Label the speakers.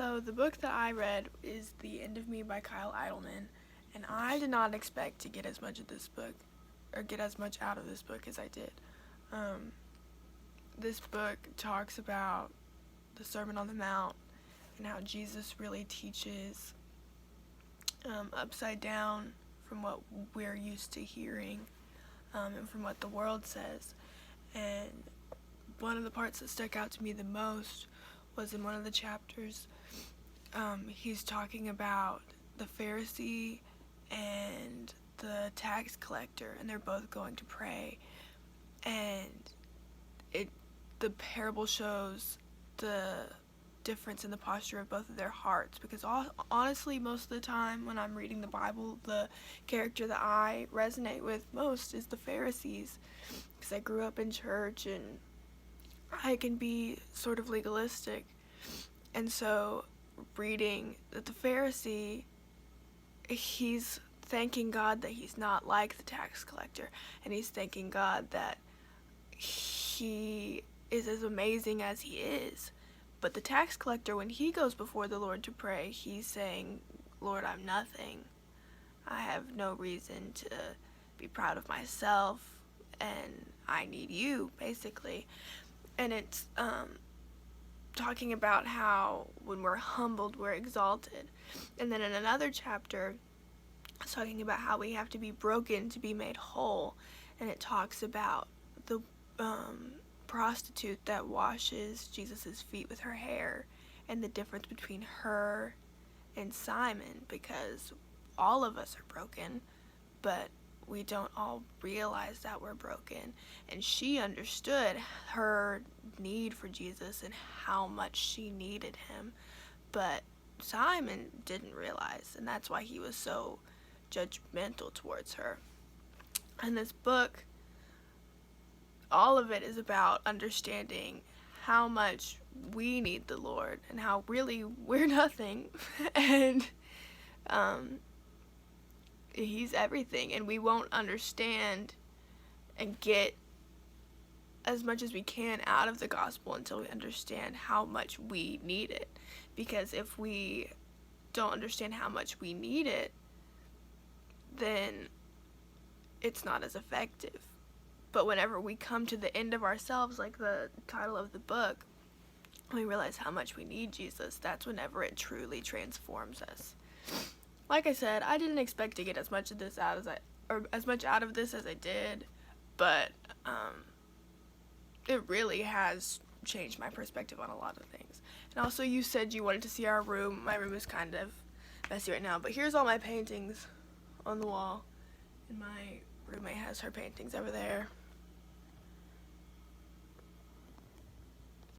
Speaker 1: So the book that I read is The End of Me by Kyle Idleman, and I did not expect to get as much of this book, or get as much out of this book as I did. This book talks about the Sermon on the Mount and how Jesus really teaches upside down from what we're used to hearing and from what the world says. And one of the parts that stuck out to me the most was in one of the chapters. He's talking about the Pharisee and the tax collector, and they're both going to pray. And the parable shows the difference in the posture of both of their hearts, because honestly, most of the time when I'm reading the Bible, the character that I resonate with most is the Pharisees, because I grew up in church and I can be sort of legalistic. And so reading that the Pharisee, he's thanking God that he's not like the tax collector, and he's thanking God that he is as amazing as he is. But the tax collector, when he goes before the Lord to pray, he's saying, Lord, I'm nothing. I have no reason to be proud of myself, and I need you, basically. And it's talking about how when we're humbled, we're exalted. And then in another chapter, it's talking about how we have to be broken to be made whole. And it talks about the prostitute that washes Jesus' feet with her hair, and the difference between her and Simon, because all of us are broken, but we don't all realize that we're broken. And she understood her need for Jesus and how much she needed him, but Simon didn't realize, and that's why he was so judgmental towards her. And this book, all of it is about understanding how much we need the Lord and how really we're nothing. And he's everything, and we won't understand and get as much as we can out of the gospel until we understand how much we need it. Because if we don't understand how much we need it, then it's not as effective. But whenever we come to the end of ourselves, like the title of the book, we realize how much we need Jesus. That's whenever it truly transforms us. Like I said, I didn't expect to get as much of this out of this as I did, but it really has changed my perspective on a lot of things. And also, you said you wanted to see our room. My room is kind of messy right now, but here's all my paintings on the wall, and my roommate has her paintings over there.